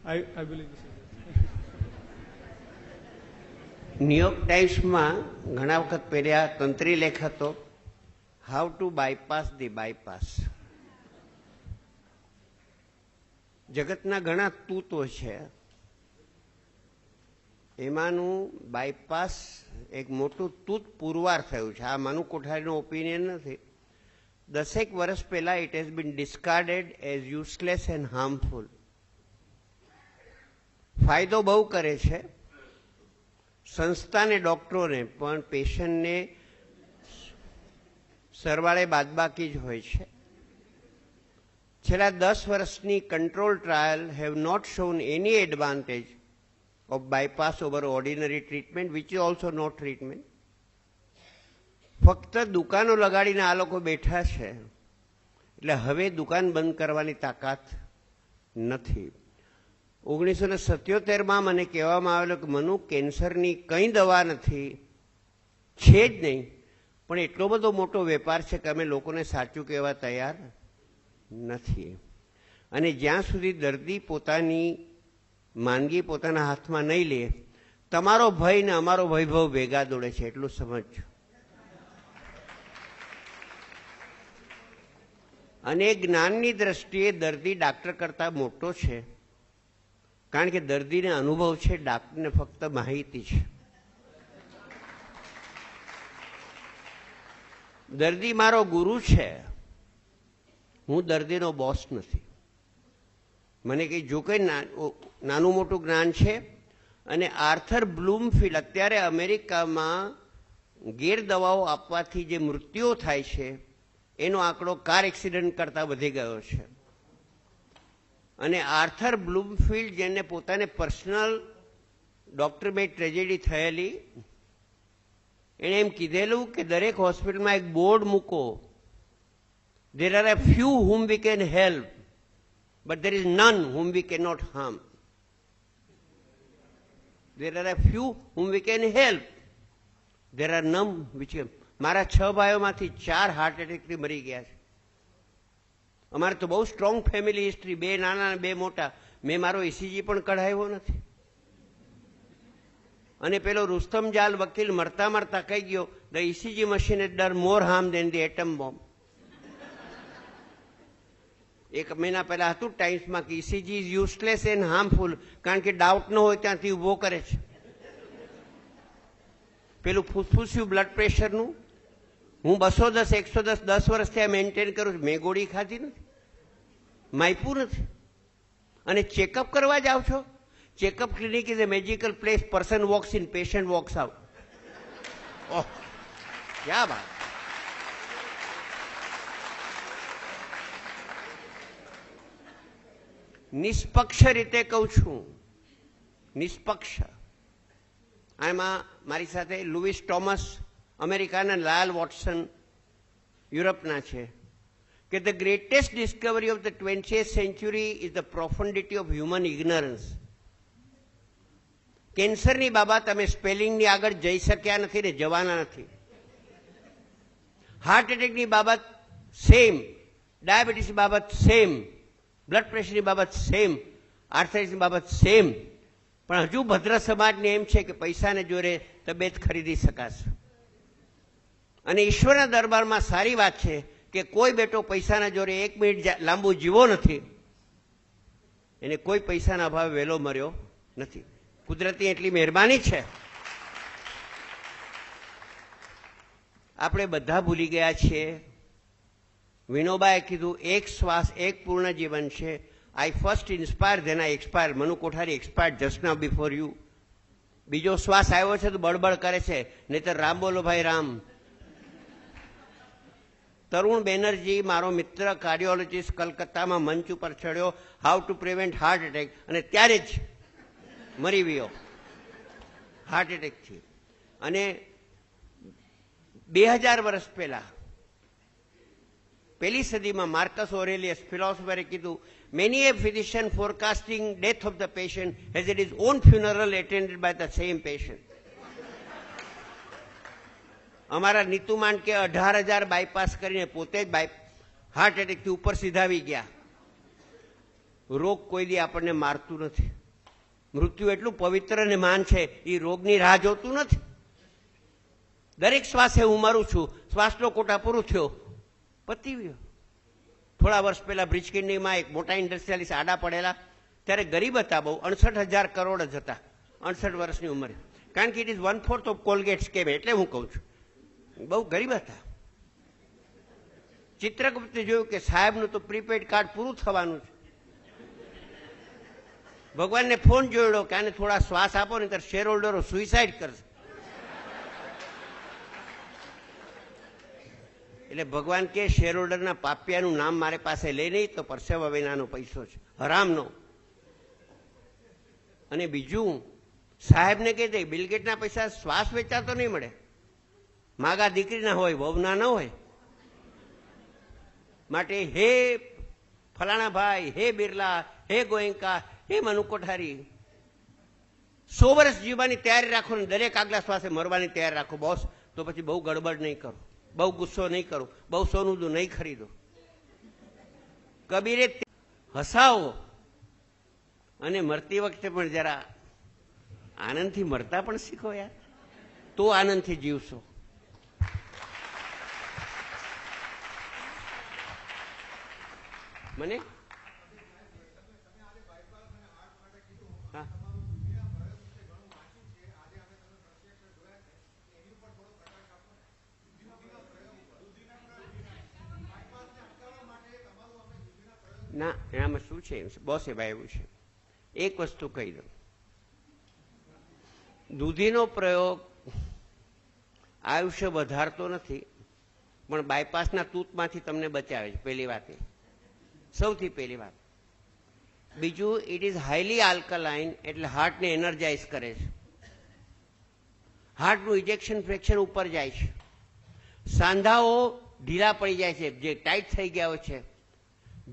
I believe this is it. New York ટાઈમ્સમાં ઘણા વખત પહેલા તંત્રી લેખ હતો, how to bypass the bypass. જગતના ઘણા તૂતો છે, એમાંનું બાયપાસ એક મોટું તૂત પુરવાર થયું છે. આ મનુ કોઠારીનો ઓપિનિયન નથી. 10 વર્ષ પહેલા it has been discarded as useless and harmful. ફાયદો બહુ કરે છે સંસ્થાને, ડોક્ટરોને, પણ પેશન્ટને સરવાળે બાદબાકી જ હોય છે. છેલ્લા 10 વર્ષની control trial have not shown any advantage of bypass over ordinary treatment, which is also not treatment. ફક્ત દુકાનો લગાડીને આ લોકો બેઠા છે, એટલે હવે દુકાન બંધ કરવાની તાકાત નથી. 1977માં મને કહેવામાં આવેલું કે મનુ કેન્સરની કંઈ દવા નથી, છે જ નહીં, પણ એટલો બધો મોટો વેપાર છે કે અમે લોકોને સાચું કહેવા તૈયાર નથી. અને જ્યાં સુધી દર્દી પોતાની માંદગી પોતાના હાથમાં નહીં લે, તમારો ભય ને અમારો વૈભવ ભેગા દોડે છે, એટલું સમજજો. અને જ્ઞાનની દ્રષ્ટિએ દર્દી ડાક્ટર કરતા મોટો છે, કારણ કે દર્દીને અનુભવ છે, ડાક્ટરને ફક્ત માહિતી છે. દર્દી મારો ગુરુ છે, હું દર્દીનો બોસ નથી. મને કંઈ જો કંઈ નાનું મોટું જ્ઞાન છે. અને આર્થર બ્લૂમફિલ્ડ, અત્યારે અમેરિકામાં ગેરદવાઓ આપવાથી જે મૃત્યુઓ થાય છે એનો આંકડો કાર એક્સિડન્ટ કરતાં વધી ગયો છે. અને આર્થર બ્લૂમફિલ્ડ, જેને પોતાને પર્સનલ ડોક્ટર બે ટ્રેજેડી થયેલી, એણે એમ કીધેલું કે દરેક હોસ્પિટલમાં એક બોર્ડ મૂકો, there are a few whom we can help, but there is none whom we cannot harm. There are a few whom we can help. There are none which can. મારા 6 ભાઈઓમાંથી 4 heart એટેકથી મરી ગયા છે. અમારે તો બહુ strong family history, 2 નાના અને 2 મોટા. મેં મારો ECG પણ કઢાવ્યો નથી. અને પેલો રુસ્તમ જાલ વકીલ મરતા મરતા કહી ગયો, the ECG machine has done more harm than the atom bomb. 1 મહિના પહેલા હતું ટાઈમ્સમાં કે ECG is useless and harmful, કારણ કે ડાઉટ ન હોય ત્યાંથી ઉભો કરે છે. પેલું ફૂસફૂસ્યું બ્લડ પ્રેશરનું હું 210, 110 10 વર્ષથી મેન્ટેન કરું છું. મેં ગોળી ખાધી નથી, માયપું નથી. અને ચેકઅપ કરવા જાવ છો, checkup clinic is a magical place. Person walks in, patient walks out. Oh, ક્યા બાત. નિષ્પક્ષ રીતે કહું છું, નિષ્પક્ષ. આમાં મારી સાથે લુઈસ ટોમસ અમેરિકાના, લાલ વોટસન યુરોપના છે, કે the greatest discovery of the 20th century is the profundity of human ignorance. કેન્સરની બાબત અમે સ્પેલિંગની આગળ જઈ શક્યા નથી ને જવાના નથી. હાર્ટ એટેકની બાબત સેમ, ડાયાબિટીસની બાબત સેમ, બ્લડ પ્રેશરની બાબત સેમ, આર્થરાઇટિસની બાબત સેમ. પણ હજુ ભદ્ર સમાજને એમ છે કે પૈસાને જોરે તબિયત ખરીદી શકાશે. અને ઈશ્વરના દરબારમાં સારી વાત છે કે કોઈ બેટો પૈસાના જોરે 1 મિનિટ લાંબુ જીવો નથી, એને કોઈ પૈસાના અભાવે વહેલો મર્યો નથી. કુદરતી એટલી મહેરબાની છે. આપણે બધા ભૂલી ગયા છીએ. વિનોબાએ કીધું, 1 શ્વાસ 1 પૂર્ણ જીવન છે. I first inspire, then I expire. Manu Kothari expired just now before you. બીજો શ્વાસ આવ્યો છે તો બળબડ કરે છે, નહીતર રામ બોલો ભાઈ રામ. તરુણ બેનર્જી મારો મિત્ર કાર્ડિયોલોજીસ્ટ કલકત્તામાં મંચ ઉપર ચડ્યો, how to prevent heart attack, અને ત્યારે જ મરી ગયો હાર્ટ એટેકથી. અને 2000 વર્ષ પહેલા, પહેલી સદીમાં માર્કસ ઓરેલિયસ ફિલોસોફરે કીધું, many a physician forecasting death of the patient has at his own funeral attended by the same patient. અમારા નીતુ માંડકે 18,000 બાયપાસ કરીને પોતે જ હાર્ટ એટેકથી ઉપર સીધાવી ગયા. રોગ કોઈ દી આપણને મારતું નથી. મૃત્યુ એટલું પવિત્ર અને માન છે, એ રોગની રાહ જોતું નથી. દરેક શ્વાસે હું મરું છું, શ્વાસનો કોટા પૂરું થયો, પતી ગયો. થોડા વર્ષ પહેલા બ્રિજકિન્નીમાં એક મોટા ઇન્ડસ્ટ્રીયાલિસ્ટ આડા પડેલા, ત્યારે ગરીબ હતા બહુ, 68,000 કરોડ જ હતા 68 વર્ષની ઉંમરે. કારણ કે it is 1/4 of Colgate scam, એટલે હું કહું છું બહુ ગરીબ હતા. ચિત્રગુપ્તે જોયું કે સાહેબનું તો પ્રીપેડ કાર્ડ પૂરું થવાનું છે. ભગવાનને ફોન જોડ્યો કે આને થોડા શ્વાસ આપો ને, ત્યારે શેર હોલ્ડરો સુઇસાઇડ કરશે. એટલે ભગવાન કે શેર હોલ્ડરના પાપિયાનું નામ મારે પાસે લઈ નહીં તો પરસેવા વિનાનો પૈસો છે, હરામનો. અને બીજું, સાહેબને કહી દે બિલગેટના પૈસા શ્વાસ વેચાતો નહીં મળે, માગા દીકરીના હોય, વહુના ન હોય. માટે હે ફલાણા ભાઈ, હે બિરલા, હે ગોયંકા, હે મનુ કોઠારી, 100 વર્ષ જીવવાની તૈયારી રાખો ને દરેક આગલા શ્વાસે મરવાની તૈયારી રાખો બોસ. તો પછી બહુ ગડબડ નહીં કરો, બહુ ગુસ્સો નહીં કરો, બહુ સોનું નહીં ખરીદો. કબીરે હસાવો અને મરતી વખતે પણ જરા આનંદથી મરતા પણ શીખો યાર, તો આનંદથી જીવશો. મને હા ના, એનામાં શું છે બોસ, એ ભાઈ એવું છે. એક વસ્તુ કહી દઉં, દૂધીનો પ્રયોગ આયુષ્ય વધારતો નથી, પણ બાયપાસના તૂતમાંથી તમને બચાવે છે. પહેલી વાત એ, સૌથી પહેલી વાત. બીજું, ઇટ ઇઝ હાઈલી આલ્કલાઇન, એટલે હાર્ટને એનર્જાઇઝ કરે છે. હાર્ટનું ઇજેક્શન ફ્રેક્શન ઉપર જાય છે, સાંધાઓ ઢીલા પડી જાય છે, જે ટાઈટ થઈ ગયા હોય છે.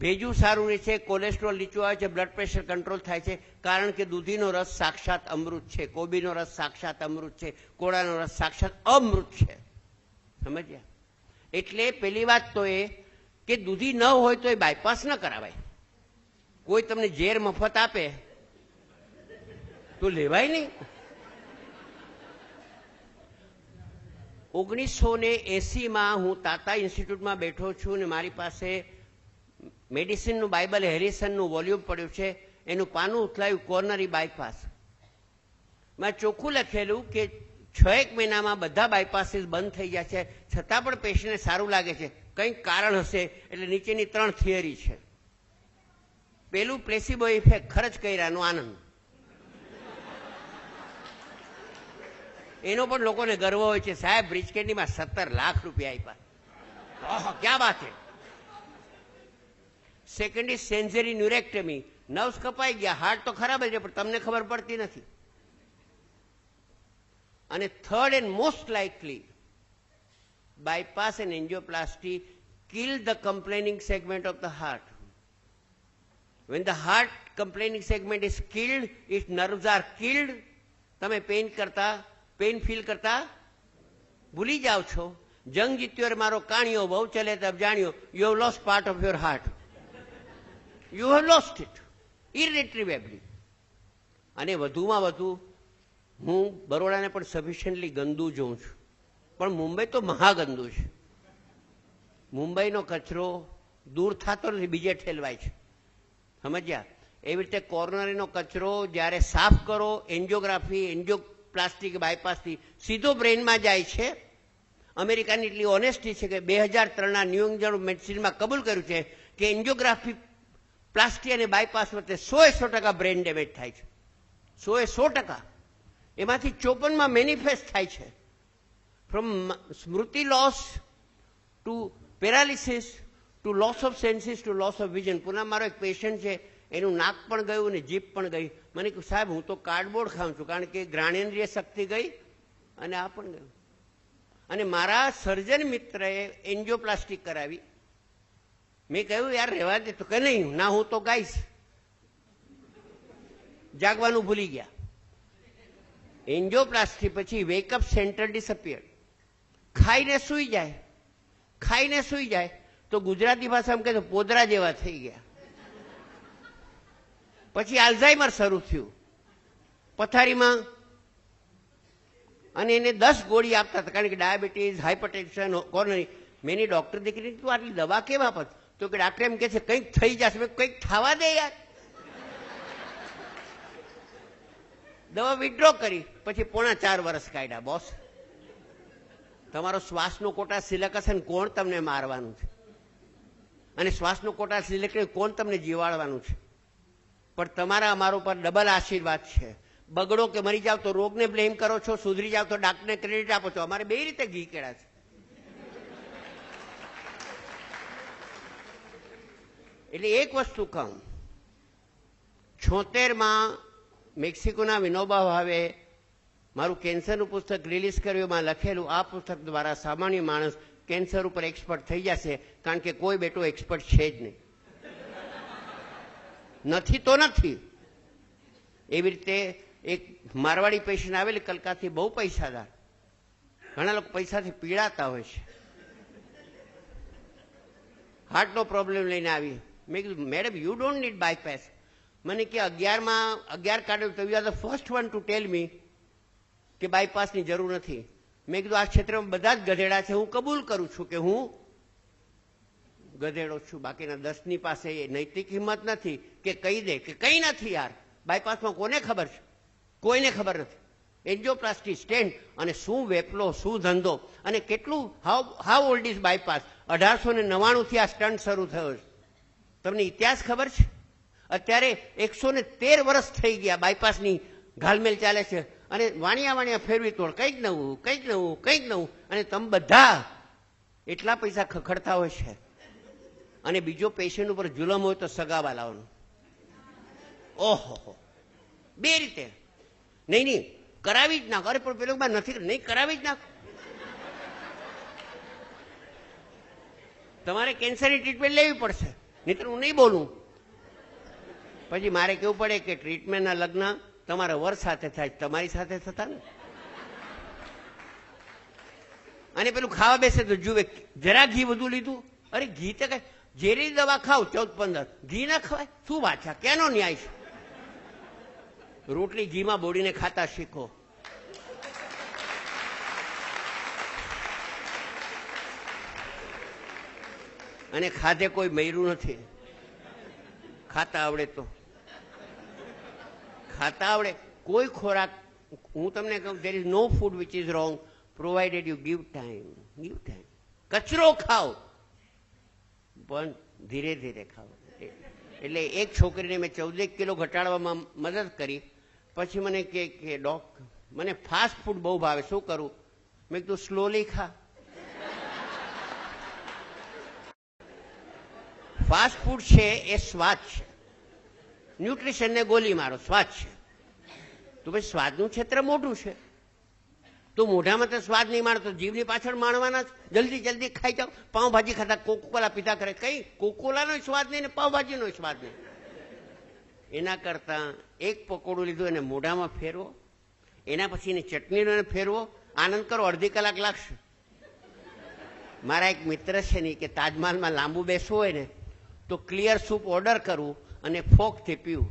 ભેજું સારું રહે છે, કોલેસ્ટ્રોલ નીચું આવે છે, બ્લડ પ્રેશર કંટ્રોલ થાય છે. કારણ કે દૂધીનો રસ સાક્ષાત અમૃત છે, કોબીનો રસ સાક્ષાત અમૃત છે, કોળાનો રસ સાક્ષાત અમૃત છે. સમજ્યા? એટલે પેલી વાત તો એ કે દૂધી ન હોય તો એ બાયપાસ ન કરાવાય. કોઈ તમને ઝેર મફત આપે તો લેવાય નહીં. 1980માં હું તાતા ઇન્સ્ટિટ્યૂટમાં બેઠો છું ને મારી પાસે મેડિસિનનું બાઇબલ હેરિસનનું વોલ્યુમ પડ્યું છે. એનું પાનું ઉથલાયું, કોર્નરી બાયપાસ. મેં ચોખ્ખું લખેલું કે 6 મહિનામાં બધા બાયપાસીસ બંધ થઈ ગયા છે, છતાં પણ પેશન્ટને સારું લાગે છે. કંઈક કારણ હશે. એટલે નીચેની 3 થિયરી છે. પેલું, પ્લેસિબો ઇફેક્ટ, ખર્ચ કર્યાનો આનંદ. એનો પણ લોકોને ગર્વ હોય છે, સાહેબ બ્રિજકેન્ડીમાં 17 લાખ રૂપિયા આપ્યા, ક્યાં વાત છે. સેકન્ડ ઇઝ સેન્સરી ન્યુરેક્ટમી, નર્વ્સ કપાઈ ગયા, હાર્ટ તો ખરાબ જ છે પણ તમને ખબર પડતી નથી. અને third and most likely, bypass and angioplasty kill the complaining segment of the heart. When the heart complaining segment is killed, its nerves are killed. તમે પેન ફીલ કરતા ભૂલી જાઓ છો. જંગ જીત્યો મારો કાણિયો, બહુ ચલે તબ જાણ્યો. You have lost part of your heart. You have lost it irretrievably. અને વધુમાં વધુ હું બરોડાને પણ સફિશિયન્ટલી ગંદુ જોઉં છું, પણ મુંબઈ તો મહાગંદુ છે. મુંબઈનો કચરો દૂર થતો નથી, બીજે ઠેલવાય છે. સમજ્યા? એવી રીતે કોર્નરીનો કચરો જ્યારે સાફ કરો, એન્જિયોગ્રાફી, એન્જિયોપ્લાસ્ટિક, બાયપાસથી સીધો બ્રેઇનમાં જાય છે. અમેરિકાની એટલી ઓનેસ્ટી છે કે 2003ના ન્યૂ ઇંગ્લેન્ડ મેડિસિનમાં કબૂલ કર્યું છે કે એન્જિયોગ્રાફી, પ્લાસ્ટિક અને બાયપાસ વચ્ચે 100% બ્રેઇન ડેમેજ થાય છે. 100%. એમાંથી 54માં મેનિફેસ્ટ થાય છે. From smruti loss to paralysis to loss of senses to loss of vision. પુનઃ મારો એક પેશન્ટ છે, એનું નાક પણ ગયું ને જીભ પણ ગઈ. મને કહ્યું સાહેબ હું તો કાર્ડબોર્ડ ખાઉં છું, કારણ કે જ્ઞાનેન્દ્રિય શક્તિ ગઈ અને આ પણ ગયું. અને મારા સર્જન મિત્રએ એન્જિયોપ્લાસ્ટિક કરાવી. મેં કહ્યું યાર રહેવા દે, તો કે નહીં, ના હું તો ગાઈશ. જાગવાનું ભૂલી ગયા. એન્જિયોપ્લાસ્ટી પછી વેકઅપ સેન્ટર ડિસઅપિયર. ખાઈને સૂઈ જાય તો ગુજરાતી ભાષામાં કહે તો પોદરા જેવા થઈ ગયા. પછી આલ્ઝાઇમર શરૂ થયું પથારીમાં, અને એને 10 ગોળી આપતા હતા, કારણ કે ડાયાબિટીસ, હાઇપરટેન્શન, કોરોનરી. મેં એની ડોક્ટર દીકરી તું આટલી દવા કેમ આપત? તો કે ડાક્ટર એમ કે છે કંઈક થઈ જશે. કંઈક થવા દે યાર. દવા વિડ્રો કરી, પછી 4.5 વર્ષ કાઢ્યા. બોસ, તમારો શ્વાસનો કોટા સિલેક્ટ હશે ને કોણ તમને મારવાનું છે, અને શ્વાસનો કોટા સિલેક્ટ કરી કોણ તમને જીવાડવાનું છે. પણ તમારા અમારા ઉપર ડબલ આશીર્વાદ છે. બગડો કે મરી જાવ તો રોગને બ્લેમ કરો છો, સુધરી જાવ તો ડાક્ટરને ક્રેડિટ આપો છો. અમારે 2 રીતે ઘી કેળા છે. એટલે એક વસ્તુ કહું, 76માં મેક્સિકોના વિનોબા ભાવે મારું કેન્સરનું પુસ્તક રિલીઝ કર્યું. એમાં લખેલું આ પુસ્તક દ્વારા સામાન્ય માણસ કેન્સર ઉપર એક્સપર્ટ થઈ જશે, કારણ કે કોઈ બેટો એક્સપર્ટ છે જ નહીં. નથી તો નથી. એવી રીતે એક મારવાડી પેશન્ટ આવેલી કલકાથી, બહુ પૈસાદાર. ઘણા લોકો પૈસાથી પીડાતા હોય છે. હાર્ટનો પ્રોબ્લેમ લઈને આવી. મેં કીધું madam you don't need bypass. મને કે 11 કાઢ્યું તો you are the first one to tell me કે બાયપાસની જરૂર નથી. મેં કીધું આ ક્ષેત્રમાં બધા જ ગધેડા છે. હું કબૂલ કરું છું કે હું ગધેડો છું. બાકીના 10ની પાસે એ નૈતિક હિંમત નથી કે કહી દે કે કંઈ નથી યાર. બાયપાસમાં કોને ખબર છે? કોઈને ખબર નથી. એન્જિયોપ્લાસ્ટી, સ્ટેન્ટ, અને શું વેપલો, શું ધંધો, અને કેટલું. How old is bypass? 1899થી આ સ્ટન્ટ શરૂ થયો છે. તમને ઇતિહાસ ખબર છે? અત્યારે 113 વર્ષ થઈ ગયા બાયપાસની ઘાલમેલ ચાલે છે, અને વાણિયા ફેરવી તોડ, કંઈક નવું, કંઈક નવું, કંઈક નવું. અને તમે બધા એટલા પૈસા ખખડતા હોય છે. અને બીજો પેશન્ટ ઉપર જુલમ હોય તો સગાવા લાવવાનું. ઓહો, 2 રીતે. નહીં કરાવી જ નાખ. અરે પણ પેલો નથી, નહીં કરાવી જ નાખ. તમારે કેન્સરની ટ્રીટમેન્ટ લેવી પડશે, નહીં હું નહીં બોલું. પછી મારે કેવું પડે કે ટ્રીટમેન્ટના લગ્ન તમારા વર સાથે થાય, તમારી સાથે થતા ને. અને પેલું ખાવા બેસે તો જુએ જરા ઘી વધુ લીધું. અરે ઘી તો કઈ ઝેરી દવા ખાવ 14-15, ઘી ના ખવાય? શું વાત છે? કેનો ન્યાય છે? રોટલી ઘીમાં બોડીને ખાતા શીખો. અને ખાધે કોઈ મર્યું નથી. ખાતા આવડે તો ખાતા આવડે. કોઈ ખોરાક, હું તમને કહું, there is no food which is wrong provided you give time. give time. કચરો ખાઓ પણ ધીરે ધીરે ખાઓ. એટલે એક છોકરીને મેં 14 કિલો ઘટાડવામાં મદદ કરી. પછી મને કે મને ફાસ્ટ ફૂડ બહુ ભાવે, શું કરું? મેં કીધું સ્લોલી ખા. ફાસ્ટ ફૂડ છે એ સ્વાદ છે. ન્યુટ્રિશનને ગોલી મારો, સ્વાદ છે. તો ભાઈ સ્વાદનું ક્ષેત્ર મોટું છે. તો મોઢામાં તો સ્વાદ નહીં માણતો, જીભની પાછળ માણવાના. જલ્દી જલ્દી ખાઈ જાઓ. પાઉંભાજી ખાતા કોકોલા પીતા કરે. કઈ કોકોલાનો સ્વાદ નહીં ને પાઉંભાજીનો સ્વાદ નહીં. એના કરતા એક પકોડું લીધું, એને મોઢામાં ફેરવો, એના પછી એની ચટણીનો એને ફેરવો, આનંદ કરો. અડધી કલાક લાગશે. મારા એક મિત્ર છે ને કે તાજમહાલમાં લાંબુ બેસવું હોય ને તો ક્લિયર સૂપ ઓર્ડર કરવું અને ફોકથી પીવું.